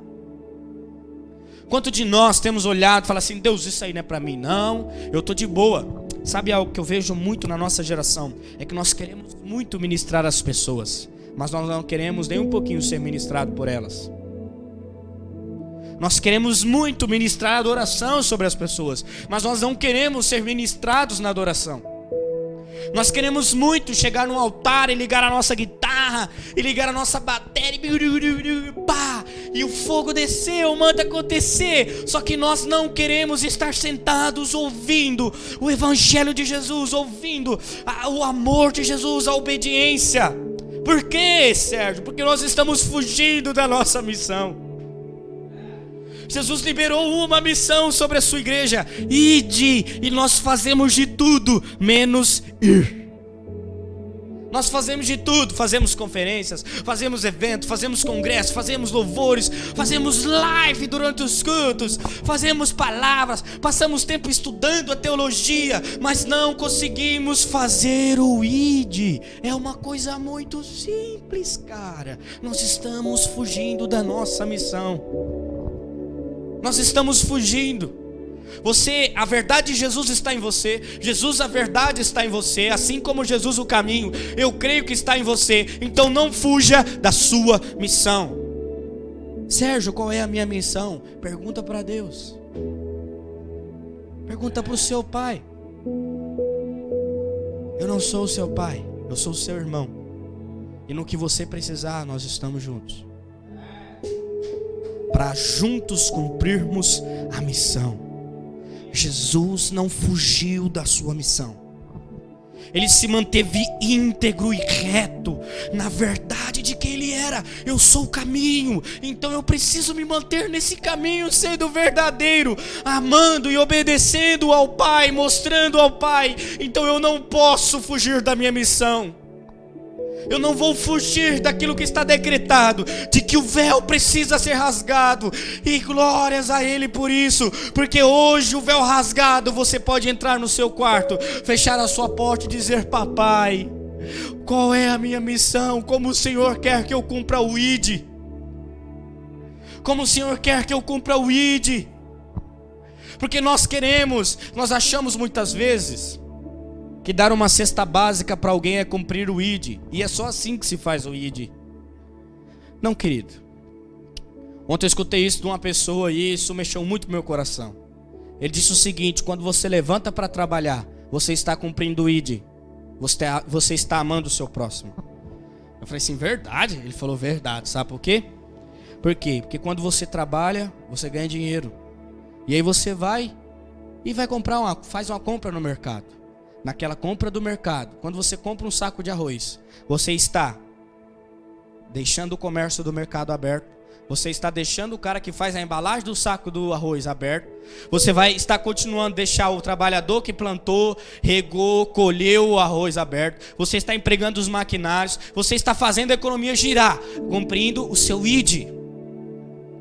[SPEAKER 1] Quanto de nós temos olhado e falado assim: Deus, isso aí não é para mim não, eu estou de boa. Sabe algo que eu vejo muito na nossa geração? É que nós queremos muito ministrar as pessoas, mas nós não queremos nem um pouquinho ser ministrado por elas. Nós queremos muito ministrar adoração sobre as pessoas, mas nós não queremos ser ministrados na adoração. Nós queremos muito chegar no altar e ligar a nossa guitarra, e ligar a nossa bateria, e o fogo descer, o manto acontecer. Só que nós não queremos estar sentados ouvindo o Evangelho de Jesus, ouvindo o amor de Jesus, a obediência. Por quê, Sérgio? Porque nós estamos fugindo da nossa missão. Jesus liberou uma missão sobre a sua igreja: ide, e nós fazemos de tudo menos ir. Nós fazemos de tudo, fazemos conferências, fazemos eventos, fazemos congressos, fazemos louvores, fazemos live durante os cultos, fazemos palavras, passamos tempo estudando a teologia, mas não conseguimos fazer o ide. É uma coisa muito simples, cara. Nós estamos fugindo da nossa missão. Nós estamos fugindo. A verdade de Jesus está em você. Jesus, a verdade está em você. Assim como Jesus, o caminho, eu creio que está em você. Então não fuja da sua missão. Sérgio, qual é a minha missão? Pergunta para Deus. Pergunta para o seu pai. Eu não sou o seu pai, eu sou o seu irmão. E no que você precisar, nós estamos juntos, para juntos cumprirmos a missão. Jesus não fugiu da sua missão. Ele se manteve íntegro e reto na verdade de quem ele era. Eu sou o caminho, então eu preciso me manter nesse caminho, sendo verdadeiro, amando e obedecendo ao Pai, mostrando ao Pai. Então eu não posso fugir da minha missão. Eu não vou fugir daquilo que está decretado, de que o véu precisa ser rasgado. E glórias a Ele por isso, porque hoje o véu rasgado, você pode entrar no seu quarto, fechar a sua porta e dizer: papai, qual é a minha missão? Como o Senhor quer que eu cumpra o ide? Como o Senhor quer que eu cumpra o ide? Porque nós achamos muitas vezes que dar uma cesta básica para alguém é cumprir o ide, e é só assim que se faz o ide. Não, querido. Ontem eu escutei isso de uma pessoa e isso mexeu muito no meu coração. Ele disse o seguinte: quando você levanta para trabalhar, você está cumprindo o ide, você está amando o seu próximo. Eu falei assim: verdade? Ele falou: verdade. Sabe por quê? Por quê? Porque quando você trabalha, você ganha dinheiro, e aí você vai faz uma compra no mercado. Naquela compra do mercado, quando você compra um saco de arroz, você está deixando o comércio do mercado aberto, você está deixando o cara que faz a embalagem do saco do arroz aberto, você vai estar continuando a deixar o trabalhador que plantou, regou, colheu o arroz aberto, você está empregando os maquinários, você está fazendo a economia girar, cumprindo o seu ide,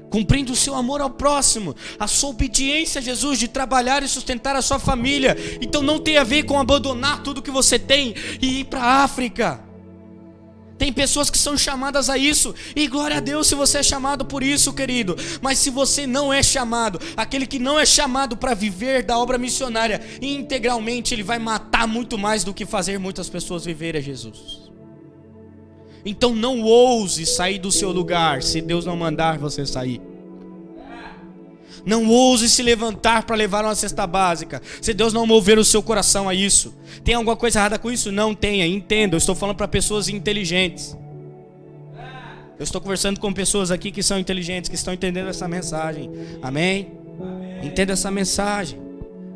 [SPEAKER 1] cumprindo o seu amor ao próximo, a sua obediência a Jesus de trabalhar e sustentar a sua família. Então não tem a ver com abandonar tudo que você tem e ir para a África. Tem pessoas que são chamadas a isso, e glória a Deus se você é chamado por isso, querido. Mas se você não é chamado, aquele que não é chamado para viver da obra missionária integralmente, ele vai matar muito mais do que fazer muitas pessoas viverem a Jesus. Então não ouse sair do seu lugar se Deus não mandar você sair. Não ouse se levantar para levar uma cesta básica se Deus não mover o seu coração a isso. Tem alguma coisa errada com isso? Não tenha, entenda. Eu estou falando para pessoas inteligentes. Eu estou conversando com pessoas aqui que são inteligentes, que estão entendendo essa mensagem. Amém? Entenda essa mensagem.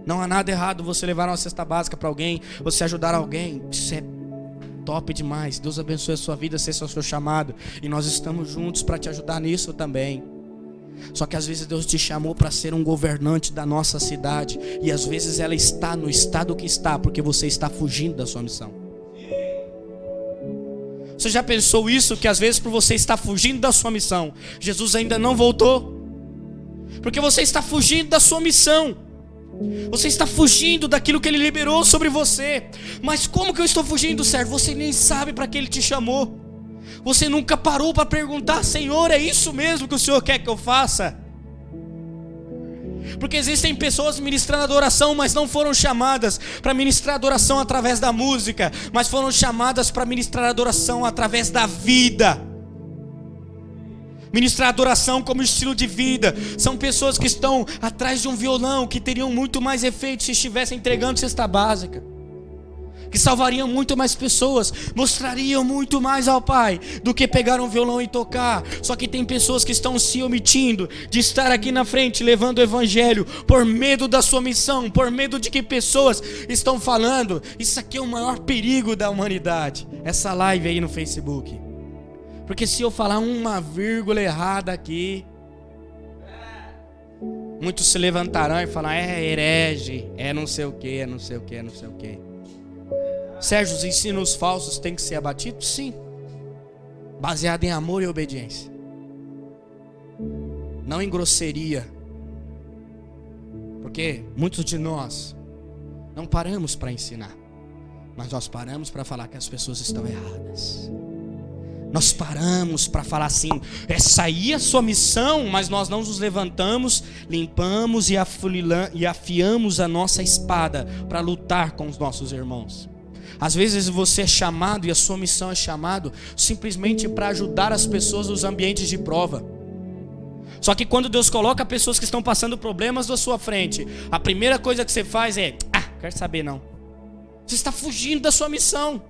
[SPEAKER 1] Não há nada errado você levar uma cesta básica para alguém, você ajudar alguém. Isso é top demais. Deus abençoe a sua vida, esse é o seu chamado. E nós estamos juntos para te ajudar nisso também. Só que às vezes Deus te chamou para ser um governante da nossa cidade. E às vezes ela está no estado que está, porque você está fugindo da sua missão. Você já pensou isso? Que às vezes por você estar fugindo da sua missão, Jesus ainda não voltou? Porque você está fugindo da sua missão. Você está fugindo daquilo que Ele liberou sobre você. Mas como que eu estou fugindo, servo? Você nem sabe para que Ele te chamou. Você nunca parou para perguntar: Senhor, é isso mesmo que o Senhor quer que eu faça? Porque existem pessoas ministrando adoração, mas não foram chamadas para ministrar adoração através da música, mas foram chamadas para ministrar adoração através da vida. Ministrar adoração como estilo de vida. São pessoas que estão atrás de um violão, que teriam muito mais efeito se estivessem entregando cesta básica, que salvariam muito mais pessoas, mostrariam muito mais ao Pai do que pegar um violão e tocar. Só que tem pessoas que estão se omitindo de estar aqui na frente levando o evangelho, por medo da sua missão, por medo de que pessoas estão falando. Isso aqui é o maior perigo da humanidade, essa live aí no Facebook. Porque se eu falar uma vírgula errada aqui, muitos se levantarão e falarão: é herege, é não sei o que, é não sei o que, é não sei o que. Sérgio, os ensinos falsos têm que ser abatidos? Sim. Baseado em amor e obediência, não em grosseria. Porque muitos de nós não paramos para ensinar, mas nós paramos para falar que as pessoas estão erradas. Nós paramos para falar assim: essa aí é a sua missão, mas nós não nos levantamos, limpamos e afiamos a nossa espada para lutar com os nossos irmãos. Às vezes você é chamado, e a sua missão é chamado simplesmente para ajudar as pessoas nos ambientes de prova. Só que quando Deus coloca pessoas que estão passando problemas na sua frente, a primeira coisa que você faz é: quero saber não. Você está fugindo da sua missão.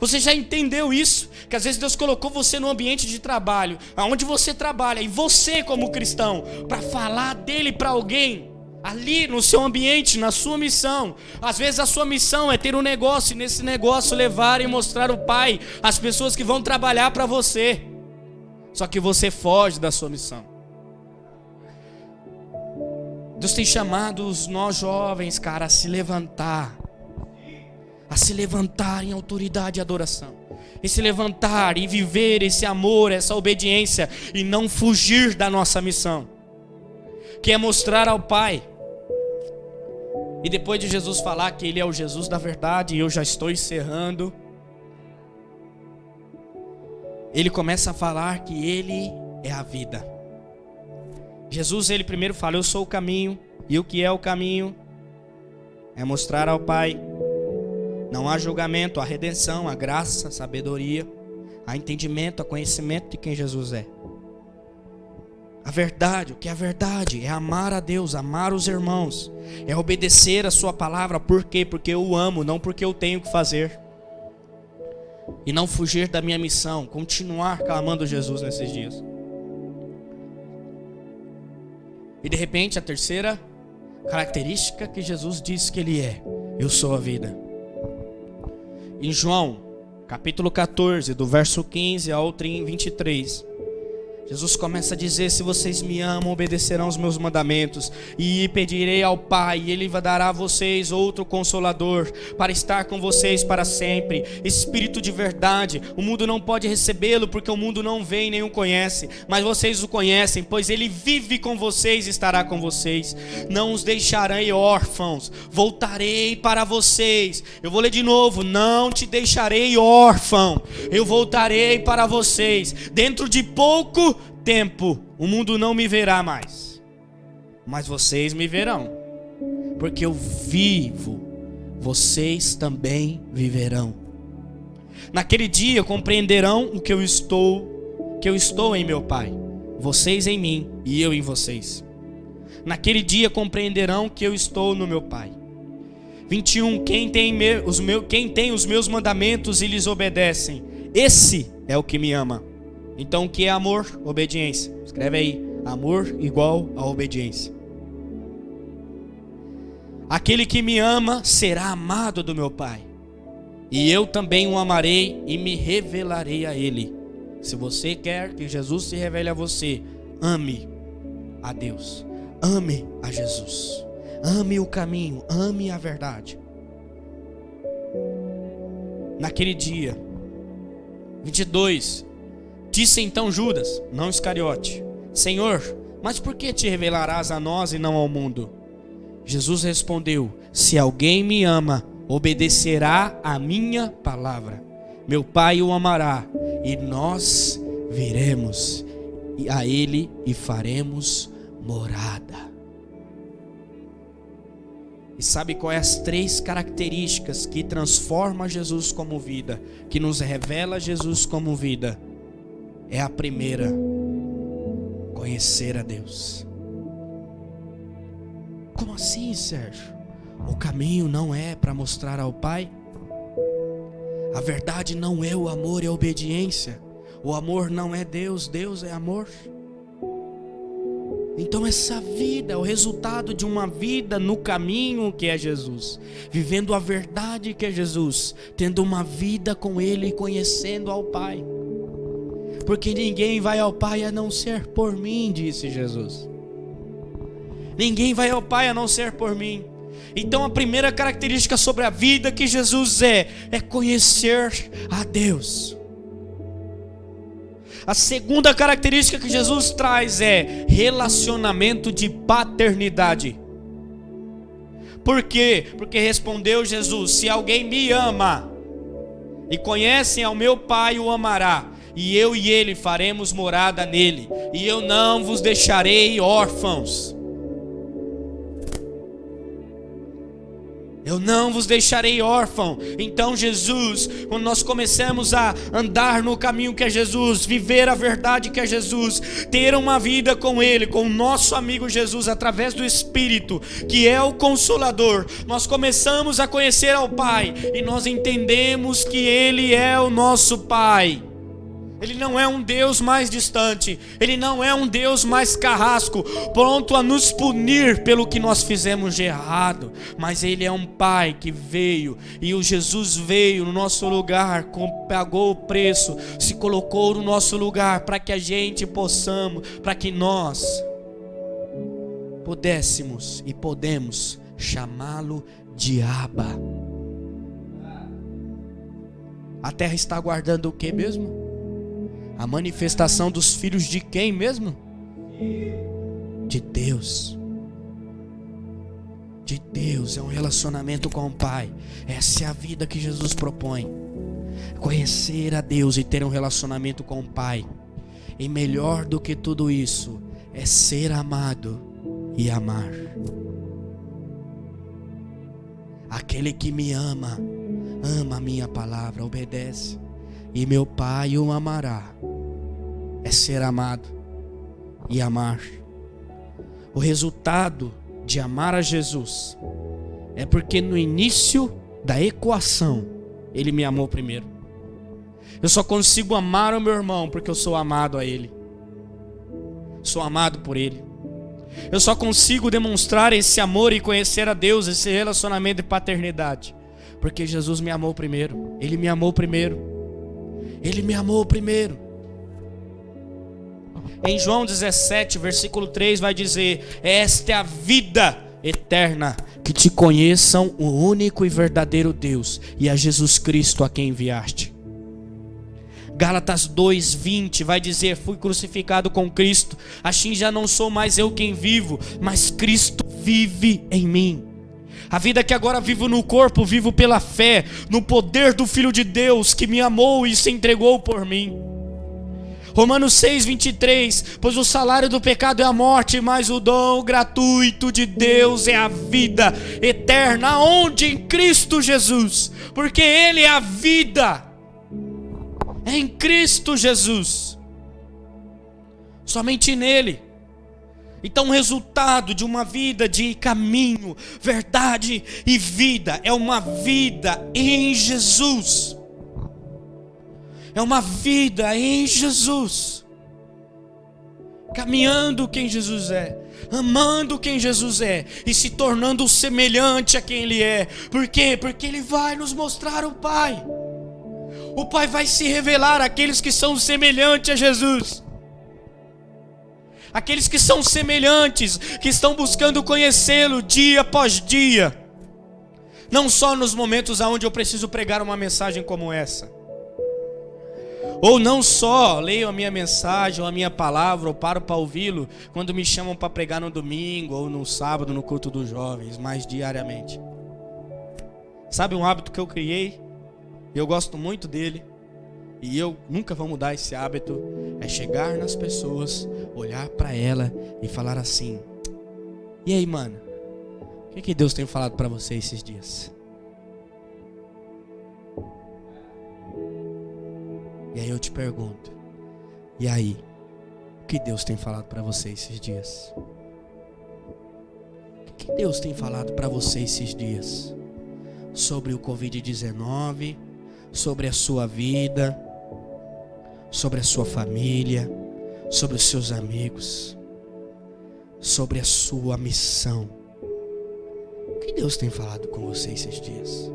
[SPEAKER 1] Você já entendeu isso? Que às vezes Deus colocou você no ambiente de trabalho, aonde você trabalha, e você como cristão, para falar dele para alguém, ali no seu ambiente, na sua missão. Às vezes a sua missão é ter um negócio, e nesse negócio levar e mostrar o Pai às pessoas que vão trabalhar para você. Só que você foge da sua missão. Deus tem chamado nós jovens, cara, a se levantar em autoridade e adoração, e se levantar e viver esse amor, essa obediência, e não fugir da nossa missão, que é mostrar ao Pai. E depois de Jesus falar que Ele é o Jesus da verdade, e eu já estou encerrando, Ele começa a falar que Ele é a vida. Jesus, Ele primeiro fala: eu sou o caminho, e o que é o caminho? É mostrar ao Pai. Não há julgamento, há redenção, há graça, sabedoria, há entendimento, há conhecimento de quem Jesus é. A verdade, o que é a verdade? É amar a Deus, amar os irmãos, é obedecer a sua palavra. Por quê? Porque eu o amo, não porque eu tenho que fazer. E não fugir da minha missão, continuar clamando Jesus nesses dias. E de repente a terceira característica que Jesus diz que Ele é: eu sou a vida. Em João, capítulo 14, do verso 15 ao 23, Jesus começa a dizer: se vocês me amam, obedecerão os meus mandamentos, e pedirei ao Pai, e Ele dará a vocês outro Consolador, para estar com vocês para sempre, Espírito de verdade. O mundo não pode recebê-lo, porque o mundo não vê e nem o conhece, mas vocês o conhecem, pois Ele vive com vocês e estará com vocês. Não os deixarei órfãos, voltarei para vocês. Eu vou ler de novo: não te deixarei órfão, eu voltarei para vocês. Dentro de pouco tempo o mundo não me verá mais, mas vocês me verão, porque eu vivo, vocês também viverão. Naquele dia compreenderão o que eu estou em meu Pai, vocês em mim e eu em vocês. Naquele dia compreenderão que eu estou no meu Pai. 21. Quem tem os meus mandamentos e lhes obedecem, esse é o que me ama. Então o que é amor? Obediência. Escreve aí: amor igual a obediência. Aquele que me ama será amado do meu Pai, e eu também o amarei e me revelarei a ele. Se você quer que Jesus se revele a você, ame a Deus, ame a Jesus, ame o caminho, ame a verdade. Naquele dia, 22, disse então Judas, não Iscariote: Senhor, mas por que te revelarás a nós e não ao mundo? Jesus respondeu: se alguém me ama, obedecerá a minha palavra. Meu Pai o amará, e nós viremos a ele e faremos morada. E sabe qual é as 3 características que transforma Jesus como vida, que nos revela Jesus como vida? É a primeira: conhecer a Deus. Como assim, Sérgio? O caminho não é para mostrar ao Pai? A verdade não é o amor e a obediência. O amor não é Deus, Deus é amor. Então essa vida é o resultado de uma vida no caminho que é Jesus, vivendo a verdade que é Jesus, tendo uma vida com Ele e conhecendo ao Pai. Porque ninguém vai ao Pai a não ser por mim, disse Jesus. Ninguém vai ao Pai a não ser por mim. Então a primeira característica sobre a vida que Jesus é conhecer a Deus. A segunda característica que Jesus traz é relacionamento de paternidade. Por quê? Porque respondeu Jesus: se alguém me ama e conhece ao meu Pai, o amará, e eu e ele faremos morada nele, e eu não vos deixarei órfãos. Eu não vos deixarei órfão. Então Jesus, quando nós começamos a andar no caminho que é Jesus, viver a verdade que é Jesus, ter uma vida com Ele, com o nosso amigo Jesus, através do Espírito, que é o Consolador, nós começamos a conhecer ao Pai, e nós entendemos que Ele é o nosso Pai. Ele não é um Deus mais distante, Ele não é um Deus mais carrasco, pronto a nos punir pelo que nós fizemos de errado. Mas Ele é um Pai que veio, e o Jesus veio no nosso lugar, pagou o preço, se colocou no nosso lugar, para que a gente possamos, para que nós pudéssemos e podemos chamá-lo de Abba. A terra está aguardando o que mesmo? A manifestação dos filhos de quem mesmo? De Deus. De Deus, é um relacionamento com o Pai. Essa é a vida que Jesus propõe. Conhecer a Deus e ter um relacionamento com o Pai. E melhor do que tudo isso, é ser amado e amar. Aquele que me ama, ama a minha palavra, obedece. E meu Pai o amará. É ser amado e amar. O resultado de amar a Jesus é porque no início da equação Ele me amou primeiro. Eu só consigo amar o meu irmão porque eu sou amado a Ele. Sou amado por Ele. Eu só consigo demonstrar esse amor e conhecer a Deus, esse relacionamento de paternidade, porque Jesus me amou primeiro. Ele me amou primeiro. Ele me amou primeiro. Em João 17, versículo 3 vai dizer: esta é a vida eterna, que te conheçam o único e verdadeiro Deus e a Jesus Cristo a quem enviaste. Gálatas 2:20 vai dizer: fui crucificado com Cristo, assim já não sou mais eu quem vivo, mas Cristo vive em mim. A vida que agora vivo no corpo, vivo pela fé no poder do Filho de Deus que me amou e se entregou por mim. Romanos 6:23, pois o salário do pecado é a morte, mas o dom gratuito de Deus é a vida eterna, onde? Em Cristo Jesus, porque Ele é a vida, é em Cristo Jesus, somente nele. Então o resultado de uma vida de caminho, verdade e vida é uma vida em Jesus. É uma vida em Jesus, caminhando quem Jesus é, amando quem Jesus é e se tornando semelhante a quem Ele é. Por quê? Porque Ele vai nos mostrar o Pai. O Pai vai se revelar àqueles que são semelhantes a Jesus. Aqueles que são semelhantes, que estão buscando conhecê-lo dia após dia. Não só nos momentos onde eu preciso pregar uma mensagem como essa. Ou não só leio a minha mensagem, ou a minha palavra, ou paro para ouvi-lo quando me chamam para pregar no domingo, ou no sábado, no culto dos jovens, mas diariamente. Sabe um hábito que eu criei? Eu gosto muito dele, e eu nunca vou mudar esse hábito. É chegar nas pessoas, olhar para ela e falar assim: e aí, mano, o que Deus tem falado para você esses dias? E aí eu te pergunto: e aí, o que Deus tem falado para você esses dias? O que Deus tem falado para você esses dias? Sobre o Covid-19, sobre a sua vida, sobre a sua família, sobre os seus amigos, sobre a sua missão. O que Deus tem falado com vocês esses dias?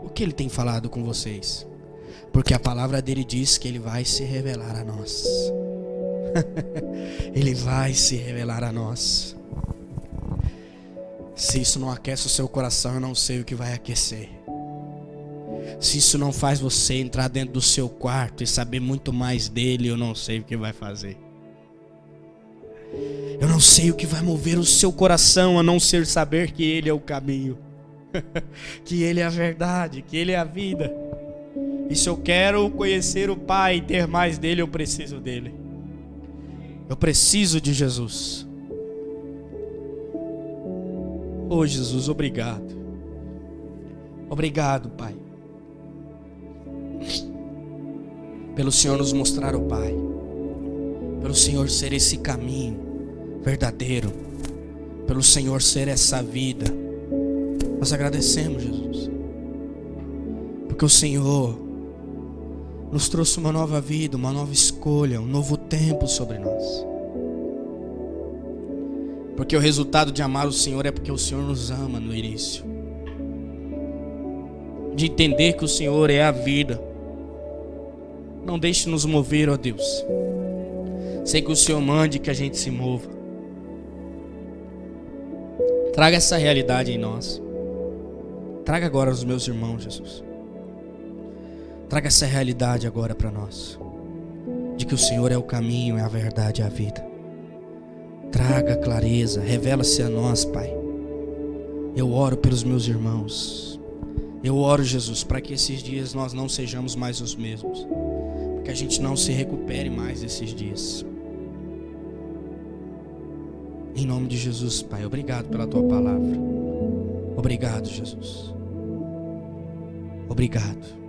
[SPEAKER 1] O que Ele tem falado com vocês? Porque a palavra dele diz que Ele vai se revelar a nós. Ele vai se revelar a nós. Se isso não aquece o seu coração, eu não sei o que vai aquecer. Se isso não faz você entrar dentro do seu quarto e saber muito mais dele, eu não sei o que vai fazer. Eu não sei o que vai mover o seu coração, a não ser saber que Ele é o caminho, que Ele é a verdade, que Ele é a vida. E se eu quero conhecer o Pai e ter mais dele, eu preciso dele. Eu preciso de Jesus. Oh Jesus, obrigado. Obrigado, Pai, pelo Senhor nos mostrar o Pai, pelo Senhor ser esse caminho verdadeiro, pelo Senhor ser essa vida. Nós agradecemos, Jesus, porque o Senhor nos trouxe uma nova vida, uma nova escolha, um novo tempo sobre nós. Porque o resultado de amar o Senhor é porque o Senhor nos ama no início. De entender que o Senhor é a vida. Não deixe nos mover, ó Deus. Sei que o Senhor mande que a gente se mova. Traga essa realidade em nós. Traga agora os meus irmãos, Jesus. Traga essa realidade agora para nós, de que o Senhor é o caminho, é a verdade, é a vida. Traga clareza, revela-se a nós, Pai. Eu oro pelos meus irmãos. Eu oro, Jesus, para que esses dias nós não sejamos mais os mesmos, que a gente não se recupere mais desses dias. Em nome de Jesus, Pai, obrigado pela Tua palavra. Obrigado, Jesus. Obrigado.